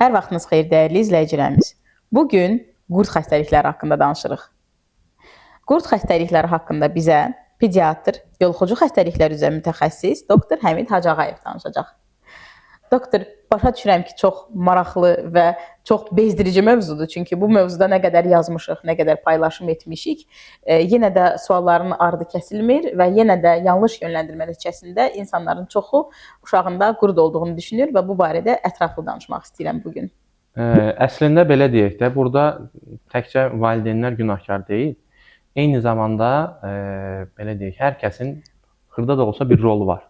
Hər vaxtınız xeyir, dəyərli izləyicilərimiz. Bugün qurd xəstəlikləri haqqında danışırıq. Qurd xəstəlikləri haqqında bizə pediatr, yoluxucu xəstəliklər üzrə mütəxəssis doktor Həmid Hacağayev danışacaq. Doktor, başa düşürəm ki, çox maraqlı və çox bezdirici mövzudur. Çünki bu mövzuda nə qədər yazmışıq, nə qədər paylaşım etmişik, yenə də sualların ardı kəsilmir və yenə də yanlış yönləndirmə nəticəsində insanların çoxu uşağında qurd olduğunu düşünür və bu barədə ətraflı danışmaq istəyirəm bugün. Əslində belə deyək də, burada təkcə valideynlər günahkar deyil. Eyni zamanda belə deyək, hər kəsin xırda da olsa bir rolu var.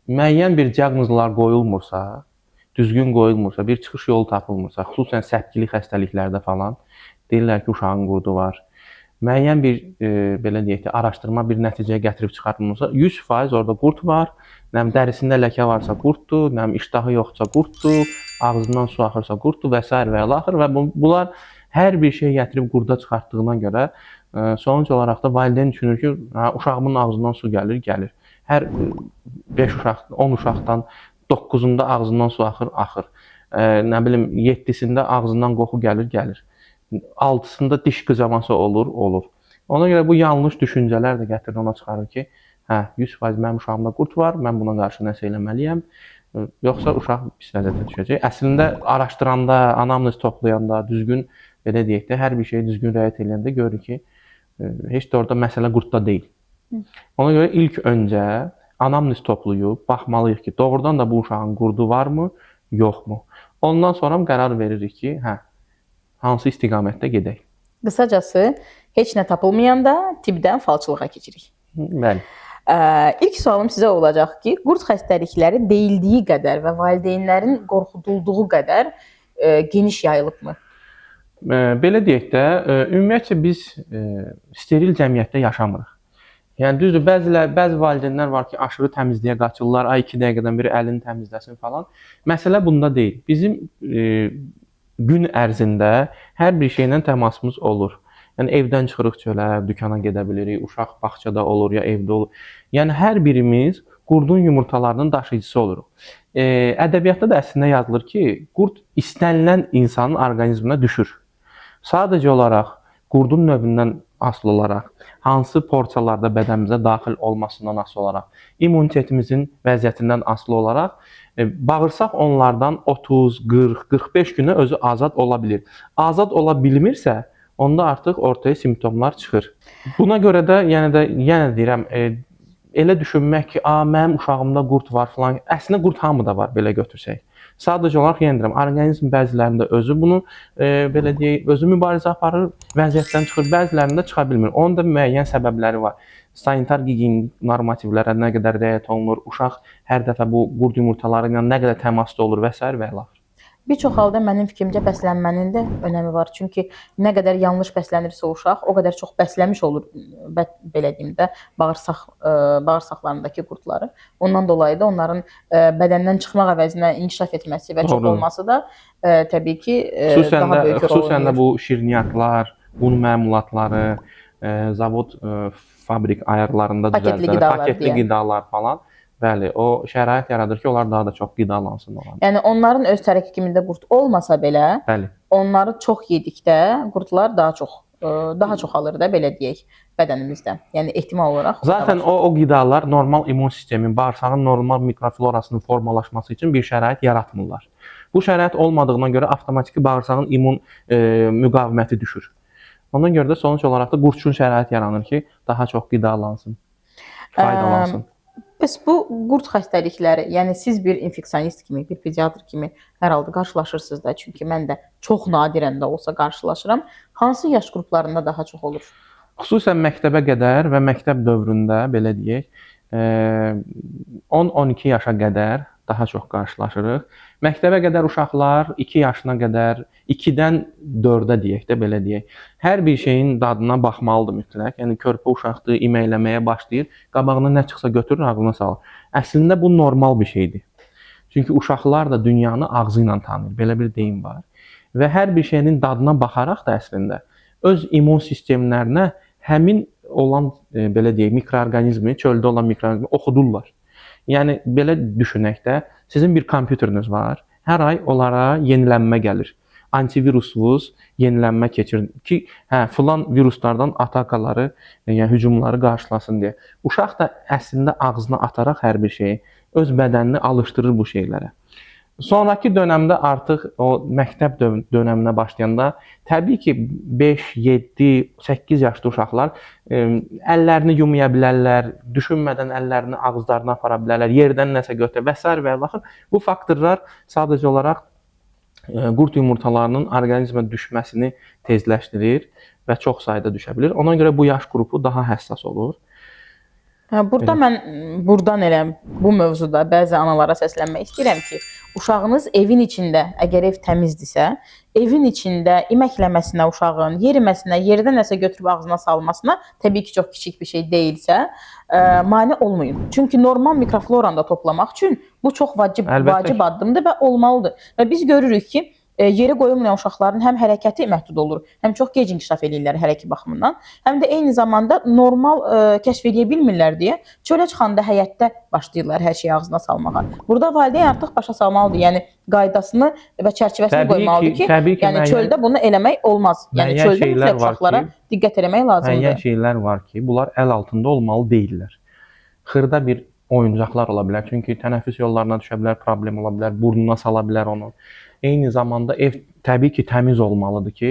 Müəyyən bir diaqnozlar qoyulmursa, düzgün qoyulmursa, bir çıxış yolu tapılmırsa, xüsusən səpkili xəstəliklərdə falan deyirlər ki, uşağın qurdu var. Müəyyən bir belə deyək də, araşdırma bir nəticəyə gətirib çıxartılmırsa, 100% orada qurd var. Nəm dərisində ləkə varsa qurddur, nəm iştahı yoxsa qurddur, ağzından su axırsa qurddur və s. və ilaxır və bunlar hər bir şey gətirib qurda çıxartdığına görə sonuc olaraq da valideyn düşünür ki, uşağımın ağzından su gəlir. Hər 5 uşaq, 10 uşaqdan 9-unda ağzından su axır. Nə bilim 7-sində ağzından qoxu gəlir. 6-sında diş qıcaması olur. Ona görə bu yanlış düşüncələr də gətirir ona çıxarır ki, 100% mənim uşağımda qurd var, mən buna qarşı nəsə eləməliyəm. Yoxsa uşaq pis vəziyyətə düşəcək. Əslində araşdıranda, anamnez toplayanda, düzgün belə deyək də, hər bir şeyə düzgün riayət edəndə görürük ki, heç də orada məsələ qurdda deyil. Ona görə ilk öncə anamnez toplayıb baxmalıyıq ki, doğrudan da bu uşağın qurdu varmı, yoxmu? Ondan sonra qərar veririk ki, hansı istiqamətdə gedək. Qısacası, heç nə tapılmayanda tibdən falçılığa keçirik. Bəli. İlk sualım sizə olacaq ki, qurd xəstəlikləri deyildiyi qədər və valideynlərin qorxudulduğu qədər geniş yayılıbmı? Belə deyək də, ümumiyyətcə biz steril cəmiyyətdə yaşamırıq. Yəni düzdür, bəzi valideynlər var ki, aşırı təmizliyə qaçırlar, 2 dəqiqədən biri əlini təmizləsin falan. Məsələ bunda deyil. Bizim gün ərzində hər bir şeylə təmasımız olur. Yəni evdən çıxırıq çölə, dükana gedə bilirik, uşaq bağçada olur ya evdə olur. Yəni hər birimiz qurdun yumurtalarının daşıyıcısı oluruq. Ədəbiyyatda da əslində yazılır ki, qurd istənilən insanın orqanizminə düşür. Sadəcə olaraq qurdun növündən asılı olaraq, hansı porsiyalarda bədənimizə daxil olmasından asılı olaraq, immunitetimizin vəziyyətindən asılı olaraq, bağırsaq onlardan 30, 40, 45 günə özü azad ola bilir. Azad ola bilmirsə, onda artıq ortaya simptomlar çıxır. Buna görə də, yenə deyirəm, elə düşünmək ki, mənim uşağımda qurd var falan, əslində qurd hamıda var, belə götürsək. Sadəcə olaraq yenə deyirəm, orqanizm bəzilərində özü bunu belə deyək, özü mübarizə aparır, vəziyyətdən çıxır, bəzilərində çıxa bilmir. Onun da müəyyən səbəbləri var. Sanitar gigiyenik normativlərə nə qədər riayət olunur, uşaq hər dəfə bu qurd yumurtaları ilə nə qədər təmasda olur və s. və ilaxır. Bir çox halda mənim fikrimcə bəslənmənin də önəmi var. Çünki nə qədər yanlış bəslənirsə uşaq, o qədər çox bəsləmiş olur, belə deyim də, bağırsaqlarındakı qurdları. Ondan dolayı da onların bədəndən çıxmaq əvəzinə inkişaf etməsi və çox olması da təbii ki, daha böyük rol oynayır. Xüsusən də bu şirniyyatlar, un məmulatları, zavod, fabrik ayarlarında düzəldilər, paketli qidalar falan. Bəli, o şərait yaradır ki, onlar daha da çox qidalansınlar. Yəni onların öz tərkibində qurd olmasa belə, bəli, onları çox yedikdə qurdlar daha çox alır da, belə deyək, bədənimizdə. Yəni ehtimal olaraq. Zaten o qidalar normal immun sistemin, bağırsağın normal mikroflorasının formalaşması üçün bir şərait yaratmırlar. Bu şərait olmadığına görə avtomatik bağırsağın immun müqaviməti düşür. Ona görə də sonuç olaraq da qurd üçün şərait yaranır ki, daha çox qidalansın, faydalansın. Bəs bu qurd xəstəlikləri, yəni siz bir infeksionist kimi, bir pediatr kimi hər halda qarşılaşırsınız da, çünki mən də çox nadirən də olsa qarşılaşıram. Hansı yaş qruplarında daha çox olur? Xüsusən məktəbə qədər və məktəb dövründə, belə deyək, 10-12 yaşa qədər daha çox qarşılaşırıq. Məktəbə qədər uşaqlar 2 yaşına qədər, 2-dən 4-ə deyək də, belə deyək. Hər bir şeyin dadına baxmalıdır mütləq. Yəni körpə uşaqdır, iməkləməyə başlayır, qabağına nə çıxsa götürür, ağzına salır. Əslində bu normal bir şeydir. Çünki uşaqlar da dünyanı ağzı ilə tanıyır, belə bir deyim var. Və hər bir şeyin dadına baxaraq da əslində öz immun sistemlərinə həmin olan, belə deyək, mikroorqanizmi, çöldə olan mikroorqanizmi oxudurlar. Yəni belə düşünək də, sizin bir kompüteriniz var. hər ay onlara yenilənmə gəlir. Antivirusvuz yenilənmə keçir ki, filan viruslardan atakaları, yəni hücumları qarşılasın deyə. Uşaq da əslində ağzına ataraq hər bir şeyi öz bədənini alışdırır bu şeylərə. Sonrakı dövrdə artıq o məktəb dövrünə başlayanda təbii ki 5, 7, 8 yaşlı uşaqlar əllərini yumaya bilərlər, düşünmədən əllərini ağızlarına apara bilərlər, yerdən nəsə götürə və s. və axır. Bu faktorlar sadəcə olaraq qurd yumurtalarının orqanizmə düşməsini tezləşdirir və çox sayda düşə bilir. Ona görə bu yaş qrupu daha həssas olur. Burada mən elə bu mövzuda bəzi analara səslənmək istəyirəm ki, uşağınız evin içində, əgər ev təmizdirsə, evin içində iməkləməsinə uşağın, yeriməsinə, yerdə nəsə götürüb ağzına salmasına, təbii ki, çox kiçik bir şey deyilsə, mane olmayın. Çünki normal mikrofloranı da toplamaq üçün bu çox vacib addımdır və olmalıdır. Və biz görürük ki, yeri qoyulmayan uşaqların həm hərəkəti məhdud olur, həm çox gec inkişaf edirlər hərəkət baxımından, həm də eyni zamanda normal kəşf edə bilmirlər deyə çölə çıxanda həyətdə başlayırlar hər şeyi ağzına salmağa. Burada valideyn artıq başa salmalıdır, yəni qaydasını və çərçivəsini qoymalıdır ki, yəni çöldə bunu eləmək olmaz. Yəni çöldə mütləq uşaqlara diqqət eləmək lazımdır. Müəyyən şeylər var ki, bunlar əl altında olmalı deyillər. Xırda bir oyuncaqlar ola bilər, çünki tənəffüs yollarına düşə bilər, problem ola bilər, burnuna sala bilər onu. Eyni zamanda ev təbii ki təmiz olmalıdır ki,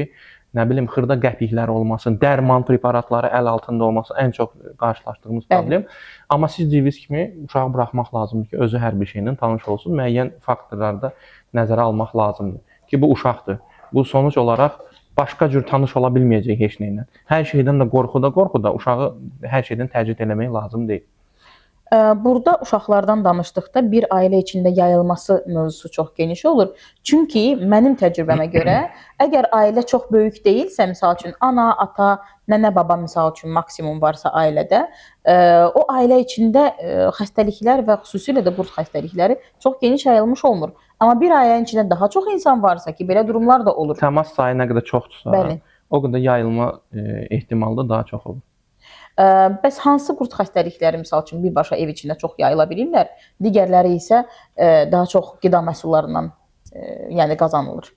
nə bilim xırda qəpiklər olmasın, dərman preparatları əl altında olmasın, ən çox qarşılaşdığımız problem. Amma siz dediyiniz kimi uşağı buraxmaq lazımdır ki, özü hər bir şeylə tanış olsun, müəyyən faktorları da nəzərə almaq lazımdır ki, bu uşaqdır. Bu sonuç olaraq başqa cür tanış ola bilməyəcək heç nə ilə. Hər şeydən də qorxuda uşağı hər şeydən təcrid eləmək lazım deyil. Burada uşaqlardan danışdıqda bir ailə içində yayılması mövzusu çox geniş olur. Çünki mənim təcrübəmə görə, əgər ailə çox böyük deyilsə, misal üçün ana, ata, nənə, baba misal üçün maksimum varsa ailədə, o ailə içində xəstəliklər və xüsusilə də qurd xəstəlikləri çox geniş yayılmış olmur. Amma bir ailənin içində daha çox insan varsa ki, belə durumlar da olur. Təmas sayı nə qədər çoxdursa, o qədər yayılma ehtimalı da daha çox olur. Bəs hansı qurd xəstəlikləri misal üçün birbaşa ev içində çox yayıla bilirlər, digərləri isə daha çox qida məhsullarından yəni qazanılır?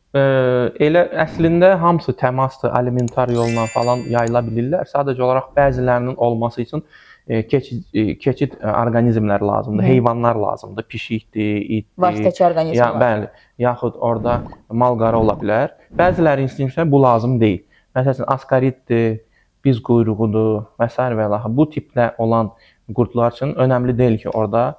Elə əslində hamısı təmasdır, alimentar yolla falan yayıla bilirlər. Sadəcə olaraq bəzilərinin olması üçün keçid orqanizmlər lazımdır, heyvanlar lazımdır, pişikdir, itdir. Vasitəçi orqanizmlər. Bəli, yaxud orada mal-qara ola bilər. Bəziləri instinktivə bu lazım deyil. Məsələn, askaritdir, biz quyruğudur və s. və ilaxır. Bu tipdə olan qurdlar üçün önəmli deyil ki, orada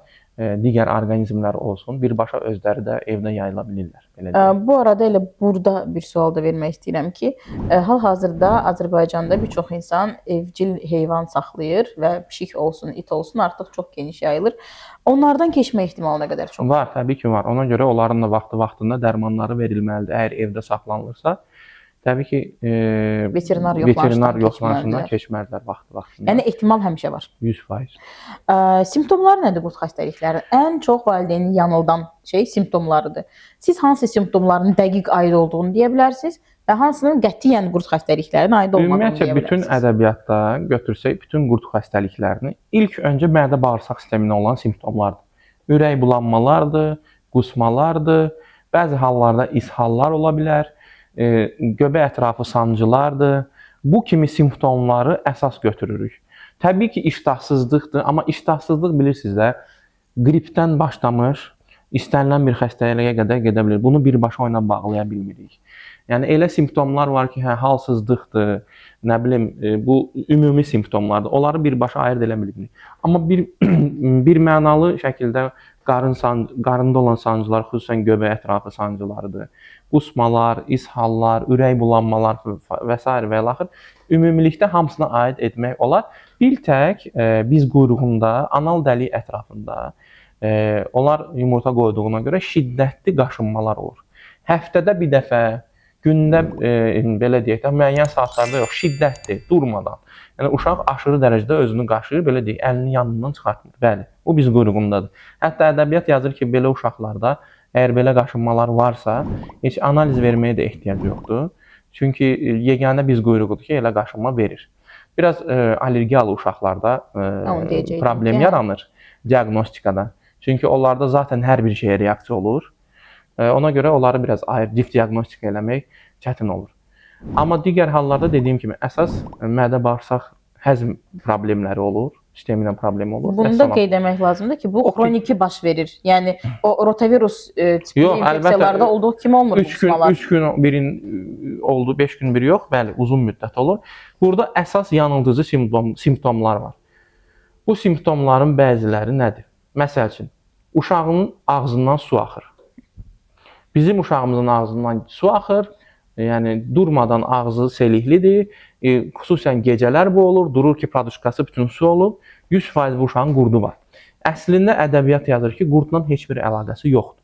digər orqanizmlər olsun. Birbaşa özləri də evdə yayıla bilirlər. Bu arada elə burada bir sual da vermək istəyirəm ki, hal-hazırda Azərbaycanda bir çox insan evcil heyvan saxlayır və pişik olsun, it olsun artıq çox geniş yayılır. Onlardan keçmə ehtimalı nə qədər çox? Var, təbii ki var. Ona görə onların da vaxtında dərmanları verilməlidir. Əgər evdə saxlanılırsa, təbii ki, veterinar yoxlanışından keçməlidirlər vaxtında. Yəni ehtimal həmişə var. 100%. Simptomlar nədir qurd xəstəliklərinin? Ən çox valideyni yanıldan şey simptomlarıdır. Siz hansı simptomların dəqiq aid olduğunu deyə bilərsiniz və hansının qətiyyən qurd xəstəliklərinin aid olmadığını deyə bilərsiniz? Ümumiyyətlə bütün ədəbiyyatda götürsək, bütün qurd xəstəliklərini ilk öncə mədə-bağırsaq sisteminə olan simptomlardır. Ürək bulanmalardır, qusmalardır, bəzi hallarda ishallar ola bilər. Göbək ətrafı sancılardır. Bu kimi simptomları əsas götürürük. Təbii ki, iştahsızlıqdır, amma iştahsızlıq bilirsiniz də, qripdən başlamış, istənilən bir xəstəliyə qədər gedə bilir. Bunu birbaşa ilə bağlaya bilmirik. Yəni elə simptomlar var ki, halsızlıqdır, nə bilim, bu ümumi simptomlardır. Onları birbaşa ayırd eləə bilmirik. Amma bir mənalı şəkildə qarında olan sancılar, xüsusən göbək ətrafı sancılarıdır. Qusmalar, ishallar, ürək bulanmalar və s. və ilaxır. Ümumilikdə hamısına aid etmək olar. Bir tək biz quyruğunda, anal dəlik ətrafında onlar yumurta qoyduğuna görə şiddətli qaşınmalar olur. Həftədə bir dəfə, gündə belə deyək də, müəyyən saatlarda yox, şiddətli, durmadan. Yəni uşaq aşırı dərəcədə özünü qaşıyır, belə deyək, əlini yanından çıxartmır. Bəli, bu biz quyruğundadır. Hətta ədəbiyyat yazır ki, belə uşaqlarda əgər belə qaşınmalar varsa, heç analiz verməyə də ehtiyac yoxdur. Çünki yeganə biz quyruğudur ki, elə qaşınma verir. Biraz allergiyalı uşaqlarda problem yaranır diaqnostikada. Çünki onlarda zaten hər bir şeyə reaksiya olur. Ona görə onları biraz ayır, dif diaqnostika eləmək çətin olur. Amma digər hallarda dediyim kimi əsas mədə-bağırsaq həzm problemləri olur, sistemi ilə problem olur. Bunu da qeyd etmək lazımdır ki, bu xroniki baş verir. Yəni o rotavirus tipli infeksiyalarda olduğu kimi olmur bu qısmalar. 3 gün birin oldu, 5 gün biri yox, bəli, uzun müddət olur. Burada əsas yanıldıcı simptomlar var. Bu simptomların bəziləri nədir? Məsəl üçün, uşağın ağzından su axır. Bizim uşağımızın ağzından su axır. Yəni durmadan ağzı seliklidir. Xüsusən gecələr bu olur. Durur ki, produşkası bütün su olub. 100% bu uşağın qurdu var. Əslində ədəbiyyat yazır ki, qurdla heç bir əlaqəsi yoxdur.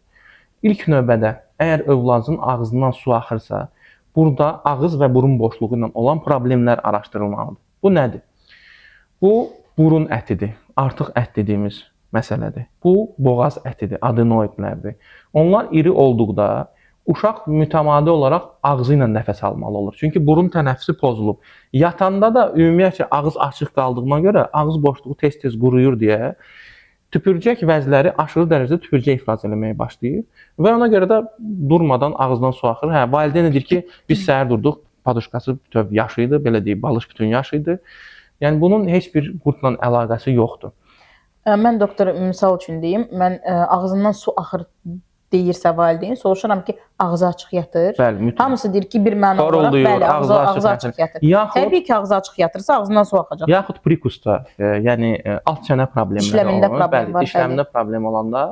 İlk növbədə əgər övladın ağzından su axırsa, burada ağız və burun boşluğu ilə olan problemlər araşdırılmalıdır. Bu nədir? Bu burun ətidir. Artıq ət dediyimiz məsələdir. Bu boğaz ətidir, adenoidlərdir. Onlar iri olduqda uşaq mütəmadi olaraq ağzı ilə nəfəs almalı olur. Çünki burun tənəffüsü pozulub. Yatanda da ümumiyyətcə ağız açıq qaldığına görə ağız boşluğu tez-tez quruyur deyə tüpürcək vəzləri aşırı dərəcədə tüpürcək ifraz etməyə başlayır və ona görə də durmadan ağızdan su axır. Hə, valideyn deyir ki, biz səhər durduq, paduşkası bütöv yaşı idi, belə deyib, balış bütün yaşı idi. Yəni bunun heç bir qurtla əlaqəsi yoxdur. Mən doktor misal üçün deyim, mən ağzından su axır deyirsə valideyn, soruşuram ki, ağzı açıq yatır. Bəli, mütləq. Hamısı deyir ki, bir məna olaraq, bəli, ağzı açıq yatır. Təbii ki, ağzı açıq yatırsa ağzından su axacaq. Yaxud prikusda, yəni alt çənə problemləri İşləmində problem var. İşləmində problem olanda,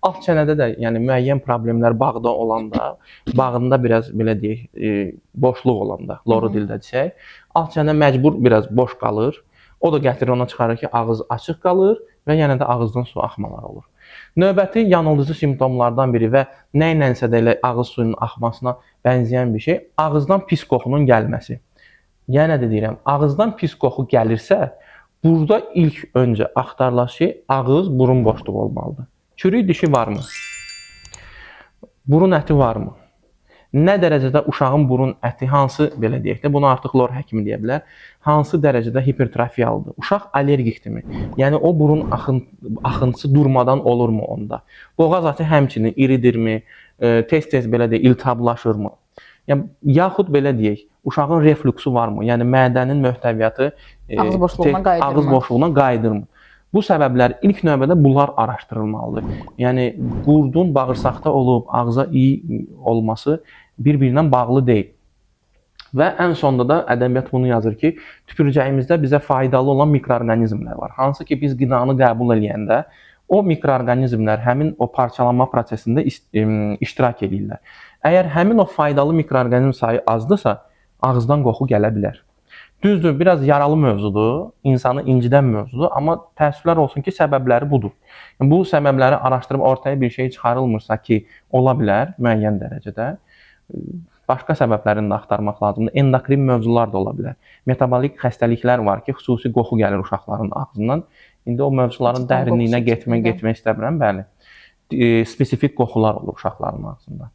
alt çənədə də yəni müəyyən problemlər bağda olanda, bağında biraz belə deyək, boşluq olanda, loru dildə desək, alt çənə məcbur biraz boş qalır. O da gətirir ona çıxarır ki, ağız açıq qalır və yenə də ağızdan su axmalar olur. Növbəti yanıldıcı simptomlardan biri və nə ilənsə də elə ağız suyunun axmasına bənzəyən bir şey, ağızdan pis qoxunun gəlməsi. Yəni də deyirəm, ağızdan pis qoxu gəlirsə, burada ilk öncə axtarılan şey ağız, burun boşluğu olmalıdır. Çürük dişi varmı? Burun əti varmı? Nə dərəcədə uşağın burun əti, hansı belə deyək də, bunu artıq lor həkimi deyə bilər, hansı dərəcədə hipertrofiyalıdır? Uşaq allergikdirmi? Yəni o burun axıntısı durmadan olurmu onda? Boğaz əti həmçinin iridirmi? Tez-tez belə deyək, iltihablaşırmı? Yəni yaxud belə deyək, uşağın refluksu varmı? Yəni mədənin möhtəviyyatı ağız boşluğuna qayıdırmı? Bu səbəblər ilk növbədə bunlar araşdırılmalıdır. Yəni qurdun bağırsaqda olub ağza iyi olması bir-birindən bağlı deyil. Və ən sonda da ədəbiyyat bunu yazır ki, tüpürcəyimizdə bizə faydalı olan mikroorqanizmlər var. Hansı ki biz qidanı qəbul edəndə o mikroorqanizmlər həmin o parçalanma prosesində iştirak edirlər. Əgər həmin o faydalı mikroorqanizm sayı azdırsa, ağızdan qoxu gələ bilər. Düzdür, biraz yaralı mövzudur, insanı incidən mövzudur, amma təəssüflər olsun ki, səbəbləri budur. Bu səbəbləri araşdırıb ortaya bir şey çıxarılmırsa ki, ola bilər müəyyən dərəcədə, başqa səbəblərini də axtarmaq lazımdır. Endokrin mövzular da ola bilər. Metabolik xəstəliklər var ki, xüsusi qoxu gəlir uşaqların ağzından. İndi o mövzuların dərinliyinə getmək istəmirəm, bəli. Spesifik qoxular olur uşaqların ağzında.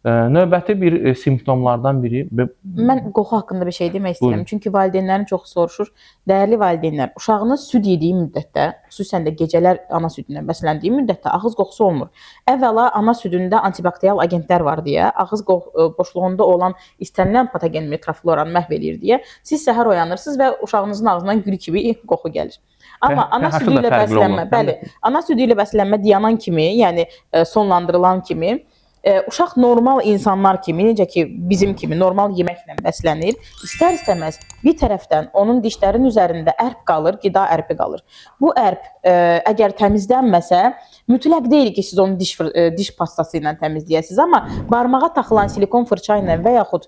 Növbəti bir simptomlardan biri... Mən qoxu haqqında bir şey demək istəyirəm. Çünki valideynlərin çoxu soruşur. Dəyərli valideynlər, uşağınız süd yediyi müddətdə, xüsusən də gecələr ana südündən bəsləndiyi müddətdə ağız qoxusu olmur. Əvvəla ana südündə antibakterial agentlər var deyə, ağız boşluğunda olan istənilən patogen mikrofloranı məhv eləyir deyə siz səhər oyanırsınız və uşağınızın ağzından gül kimi qoxu gəlir. Amma ana südü ilə bəslənmə, bəli, ana südü ilə bəslənmə dayanan kimi, yəni sonlandırılan kimi uşaq normal insanlar kimi, necə ki bizim kimi normal yeməklə bəslənir. İstər-istəməz bir tərəfdən onun dişlərin üzərində ərp qalır, qida ərpi qalır. Bu ərp əgər təmizlənməsə, mütləq deyil ki siz onu diş pastası ilə təmizləyəsiniz, amma barmağa taxılan silikon fırça ilə və yaxud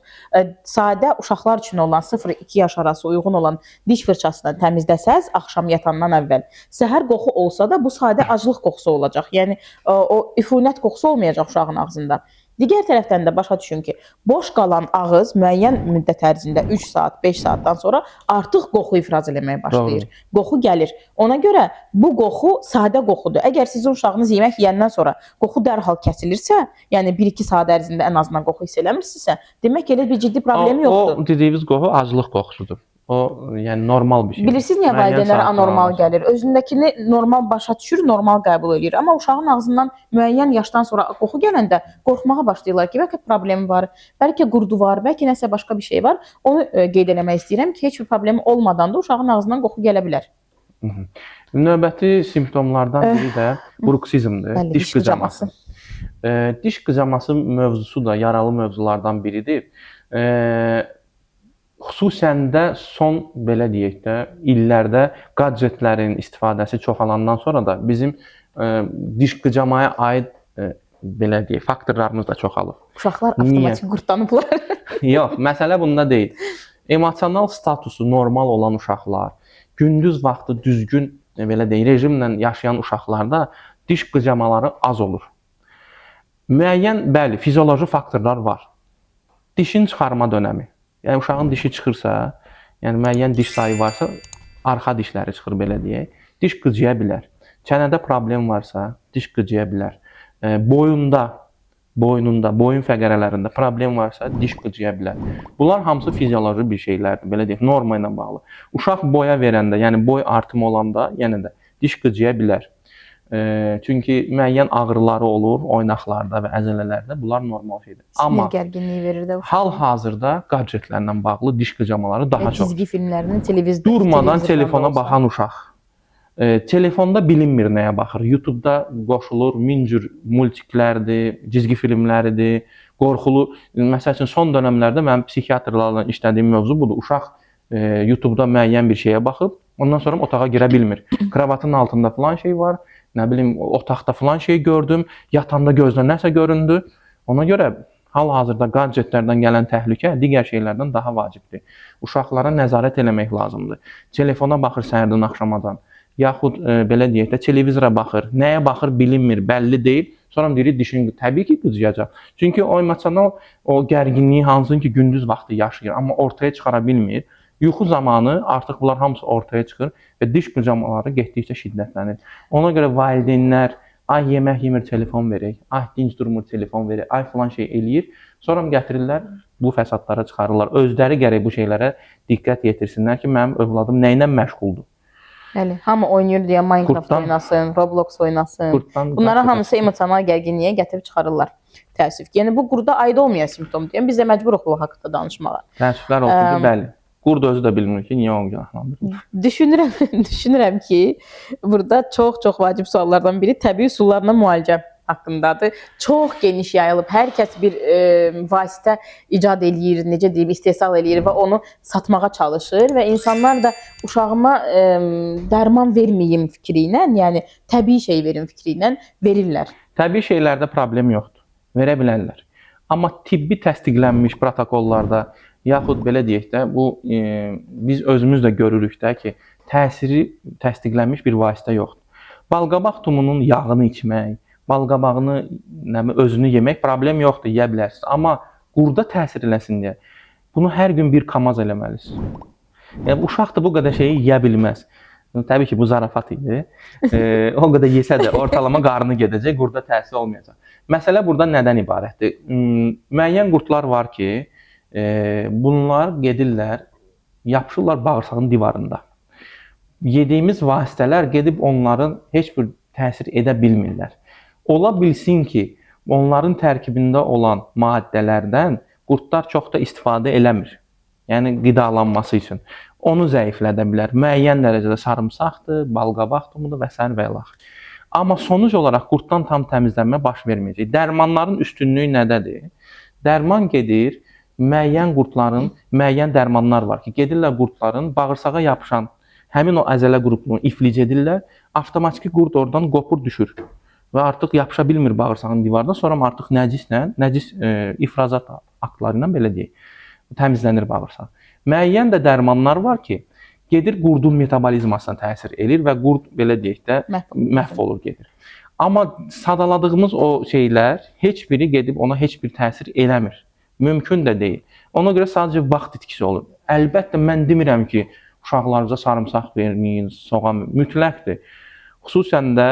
sadə uşaqlar üçün olan 0-2 yaş arası uyğun olan diş fırçasından təmizləsəz axşam yatandan əvvəl, səhər qoxu olsa da bu sadə aclıq qoxusu olacaq. Yəni o üfunət qoxusu olmayacaq uşağın ağzında. Digər tərəfdən də başa düşün ki, boş qalan ağız müəyyən müddət ərzində 3 saat, 5 saatdan sonra artıq qoxu ifraz eləməyə başlayır. Doğru. Qoxu gəlir. Ona görə bu qoxu sadə qoxudur. Əgər sizin uşağınız yemək yeyəndən sonra qoxu dərhal kəsilirsə, yəni 1-2 saat ərzində ən azından qoxu hiss eləmirsinizsə, demək elə bir ciddi problemi yoxdur. O dediyiniz qoxu aclıq qoxusudur. O yəni normal bir şey. Bilirsiniz niyə Müəyyən valideynlərə saatlar anormal alır. gəlir? Özündəkini normal başa düşür, normal qəbul edir. Amma uşağın ağzından müəyyən yaşdan sonra qoxu gələndə qorxmağa başlayırlar ki, bəlkə problemi var, bəlkə qurdu var, bəlkə nəsə başqa bir şey var. Onu qeyd eləmək istəyirəm ki, heç bir problemi olmadan da uşağın ağzından qoxu gələ bilər. Növbəti simptomlardan biri də bruksizmdir, Bəli, diş qıcaması. Diş qıcaması mövzusu da yaralı mövzulardan biridir. Xüsusən də son belə deyək də illərdə gadjetlərin istifadəsi çoxalandan sonra da bizim diş qıcamaya aid belə deyək faktorlarımız da çoxalıb. Uşaqlar avtomatik qurtlanıblar. Yox, məsələ bunda deyil. Emosional statusu normal olan uşaqlar, gündüz vaxtı düzgün belə deyək rejimlə yaşayan uşaqlarda diş qıcamaları az olur. Müəyyən, bəli, fizioloji faktorlar var. Dişin çıxarma dönəmi. Yəni uşağın dişi çıxırsa, yəni müəyyən diş sayı varsa, arxa dişləri çıxır belə deyək. Diş qıcıya bilər. Çənədə problem varsa, diş qıcıya bilər. Boynunda, boyun fəqərələrində problem varsa, diş qıcıya bilər. Bunlar hamısı fizioloji bir şeylərdir, belə deyək, norma ilə bağlı. Uşaq boya verəndə, yəni boy artımı olanda, yenə də diş qıcıya bilər. Çünki müəyyən ağrıları olur oynaqlarda və əzələlərdə. Bunlar normal şeydir. Sinir gərginliyi verir də. Hal-hazırda gadjetlərlə bağlı diş qıcamaları daha çox. Cizgi filmlərinin televizorda Durmadan telefona baxan uşaq. Telefonda bilinmir nəyə baxır. YouTube-da qoşulur, min cür multiklərdir, cizgi filmləridir, qorxulu. Məsəl üçün son dövrlərdə mənim psixiatrlarla işlədiyim mövzu budur. Uşaq YouTube-da müəyyən bir şeyə baxıb, ondan sonra otağa girə bilmir. Kravatın altında falan şey var. Nə bilim, otaqda falan şey gördüm, yatanda gözlə nəsə göründü. Ona görə hal-hazırda gadjetlərdən gələn təhlükə digər şeylərdən daha vacibdir. Uşaqlara nəzarət eləmək lazımdır. Telefona baxır səhərdən axşamadan, yaxud belə deyək də televizora baxır. Nəyə baxır bilinmir, bəlli deyil. Sonra deyir dişini təbii ki qıcıyacaq. Çünki o emosional o gərginliyi hansın ki gündüz vaxtı yaşayır, amma ortaya çıxara bilmir. Yuxu zamanı artıq bunlar hamısı ortaya çıxır və diş qıcamaları getdikcə şiddətlənir. Ona görə valideynlər ay yemək yemir, telefon verək, ay dinc durmur, telefon verək, ay falan şey eləyir. Sonra gətirirlər, bu fəsadlara çıxarırlar. Özləri gərək bu şeylərə diqqət yetirsinlər ki, mənim övladım nə ilə məşğuldur. Bəli, hamı oynayır deyə Minecraft oynasın, Roblox oynasın. Bunların hamısı emosional gərginliyə gətirib çıxarırlar. Təəssüf ki, yəni bu qurda aid olmayan simptomdur. Yəni biz də məcburuq bu haqqında danışmağa. Təəssüflər olsun ki, bəli. Qurd özü də bilmir ki, niyə onu günahlandırır. Düşünürəm ki, burada çox vacib suallardan biri təbii üsullarla müalicə haqqındadır. Çox geniş yayılıb, hər kəs bir vasitə icad eləyir, necə deyim, istehsal eləyir və onu satmağa çalışır və insanlar da uşağıma dərman verməyim fikri ilə, yəni təbii şey verim fikri ilə verirlər. Təbii şeylərdə problem yoxdur, verə bilərlər. Amma tibbi təsdiqlənmiş protokollarda yaxud belə deyək də, bu biz özümüz də görürük də ki, təsiri təsdiqlənmiş bir vasitə yoxdur. Balqabaq tumunun yağını içmək, balqabağını özünü yemək problem yoxdur, yeyə bilərsiniz. Amma qurda təsir eləsin deyə bunu hər gün bir kamaz eləməlisiniz. Yəni uşaq da bu qədər şeyi yeyə bilməz. Təbii ki, bu zarafat idi. O qədər yesə də ortalama qarnı gedəcək, qurda təsir olmayacaq. Məsələ burada nədən ibarətdir? Müəyyən qurdlar var ki, bunlar gedirlər, yapışırlar bağırsağın divarında. Yediyimiz vasitələr gedib onların heç bir təsir edə bilmirlər. Ola bilsin ki, onların tərkibində olan maddələrdən qurdlar çox da istifadə eləmir. Yəni qidalanması üçün. Onu zəiflədə bilər. Müəyyən dərəcədə sarımsaqdır, balqabaq tumudur və s. və ilax. Amma sonuc olaraq qurddan tam təmizlənmə baş verməyəcək. Dərmanların üstünlüyü nədədir? Dərman gedir, müəyyən qurdların, müəyyən dərmanlar var ki, gedirlər qurdların bağırsağa yapışan həmin o əzələ qrupunu iflic edirlər, avtomatik qurd oradan qopur düşür və artıq yapışa bilmir bağırsağın divarına, sonra artıq nəcis ifrazat aktları ilə belə deyək, təmizlənir bağırsaq. Müəyyən də dərmanlar var ki, gedir qurdun metabolizmasına təsir edir və qurd belə deyək də məhv olur gedir. Amma sadaladığımız o şeylər heç biri gedib ona heç bir təsir eləmir. Mümkün də deyil. Ona görə sadəcə vaxt itkisi olur. Əlbəttə mən demirəm ki, uşaqlarınıza sarımsaq verməyin, soğan mütləqdir. Xüsusən də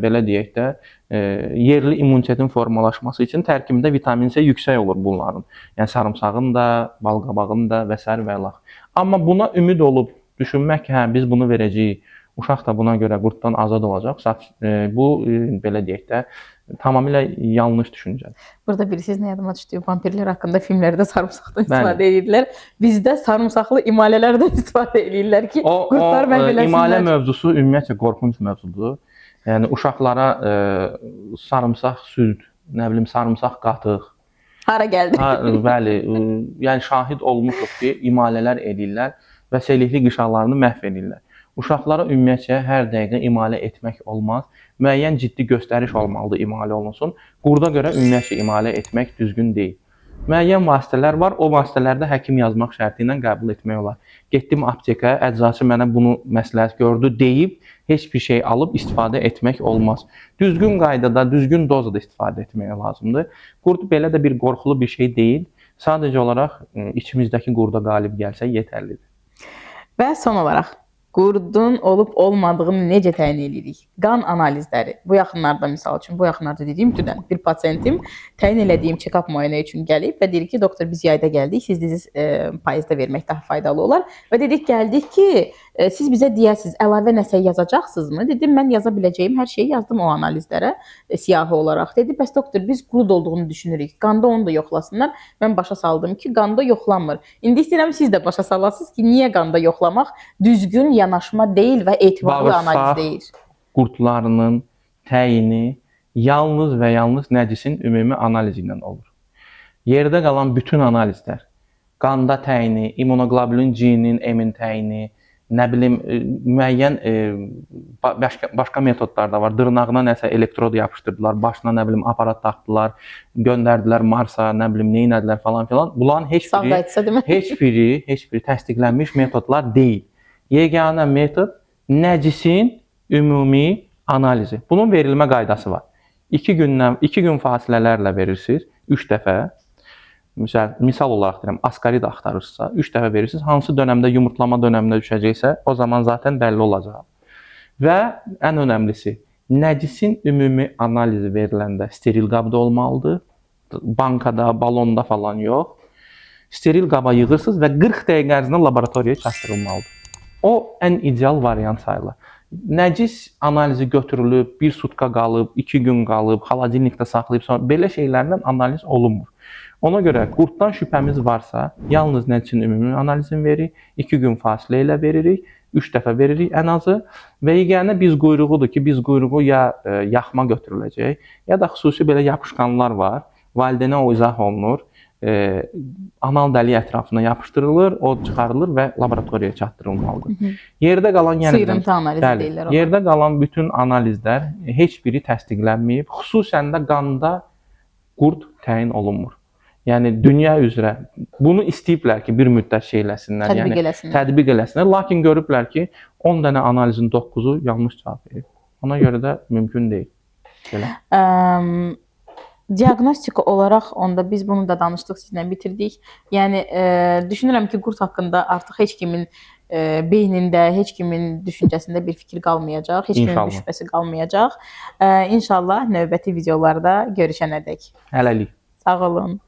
belə deyək də yerli immunitetin formalaşması üçün tərkibində vitamin C yüksək olur bunların. Yəni sarımsağın da, balqabağın da və s. və ilax. Amma buna ümid olub düşünmək ki, hə biz bunu verəcəyik, uşaq da buna görə qurddan azad olacaq. Bu belə deyək də tamamilə yanlış düşüncədir. Burada bilirsiniz nə yadıma düşdü? Vampirlər haqqında filmlərdə sarımsaqdan istifadə edirlər. Bizdə sarımsaqlı imalələrdən istifadə edirlər ki, qurdlar məhv imalə mövzusu ümumiyyətlə qorxunc mövzudur. Yəni uşaqlara sarımsaq süd, nə bilim sarımsaq qatıq. Hara gəldi? Bəli, yəni şahid olmuşuq ki, imalələr edirlər və selikli qışalarını məhv edirlər. Uşaqlara ümumiyyətlə hər dəqiqə imalə etmək olmaz. Müəyyən ciddi göstəriş olmalıdır imalə olunsun. Qurda görə ümumiyyətlə imalə etmək düzgün deyil. Müəyyən vasitələr var, o vasitələrdə həkim yazmaq şərti ilə qəbul etmək olar. Getdim aptekə, əczaçı mənə bunu məsləhət gördü deyib, heç bir şey alıb istifadə etmək olmaz. Düzgün qaydada, düzgün dozada istifadə etmək lazımdır. Qurd belə də bir qorxulu bir şey deyil. Sadəcə olaraq içimizdəki qurda qalib gəlsə yetərlidir. Və son olaraq qurdun olub olmadığını necə təyin edirik? Qan analizləri. Bu yaxınlarda misal üçün, bu yaxınlarda dediyim dünən bir pasiyentim təyin elədiyim check-up müayinə üçün gəlib və deyir ki, doktor biz yayda gəldik, siz dizi payızda vermək daha faydalı olar. Və dedik gəldik ki, siz bizə deyəsiniz, əlavə nəsə yazacaqsınızmı? Dedim mən yaza biləcəyim hər şeyi yazdım o analizlərə siyahı olaraq. Dedi bəs doktor biz qurd olduğunu düşünürük. Qanda onu da yoxlasınlar. Mən başa saldım ki, qanda yoxlanmır. İndi istəyirəm siz də başa salasınız ki, niyə qanda yoxlamaq düzgün yanaşma deyil və etibarlı analiz deyil. Qurdlarının təyini yalnız və yalnız nəcisin ümumi analizi ilə olur. Yerdə qalan bütün analizlər, qanda təyini, immunoglobulin G-nin, M-in təyini, nə bilim müəyyən başqa metodlar da var. Dırnağına nəsə elektrod yapışdırdılar, başına nə bilim aparat taxdılar, göndərdilər Marsa, nə bilim nə etdilər falan filan. Bunların heç biri təsdiqlənmiş metodlar deyil. Yeganə metod nəcisin ümumi analizi. Bunun verilmə qaydası var. 2 gün fasilələrlə verirsiniz, 3 dəfə. Misal olaraq deyirəm, askarid axtarırsınızsa 3 dəfə verirsiniz. Hansı dönəmdə yumurtlama dönəminə düşəcəksə, o zaman zaten bəlli olacaq. Və ən önəmlisi, nəcisin ümumi analizi veriləndə steril qabda olmalıdır. Bankada, balonda falan yox. Steril qaba yığırsınız və 40 dəqiqə ərzində laboratoriyaya çatdırılmalıdır. O ən ideal variant sayılır. Nəcis analizi götürülüb, 1 sutka qalıb, 2 gün qalıb, xaladelnikdə saxlayıb, sonra belə şeylərlə analiz olunmur. Ona görə qurddan şübhəmiz varsa, yalnız nəcisin ümumi analizini veririk, 2 gün fasilə ilə veririk, 3 dəfə veririk ən azı və yeganə biz quyruğudur ki, biz quyruğu ya yaxma götürüləcək, ya da xüsusi belə yapışqanlar var, valideynə o izah olunur. Anal dəlik ətrafına yapışdırılır, o çıxarılır və laboratoriyaya çatdırılmalıdır. Yerdə qalan sıyırıntı analizi deyirlər ona. Yerdə qalan bütün analizlər heç biri təsdiqlənməyib, xüsusən də qanda qurd təyin olunmur. Yəni dünya üzrə bunu istəyiblər ki, bir müddət şeyləsinlər, tətbiq eləsinlər, lakin görüblər ki, 10 dənə analizin 9-u yanlış cavab verib. Ona görə də mümkün deyil. Belə. Diaqnostika olaraq onda biz bunu da danışdıq, sizlə bitirdik. Yəni düşünürəm ki, qurd haqqında artıq heç kimin beynində, heç kimin düşüncəsində bir fikir qalmayacaq, heç kimin bir şübhəsi qalmayacaq. İnşallah növbəti videolarda görüşənədək. Hələlik. Sağ olun.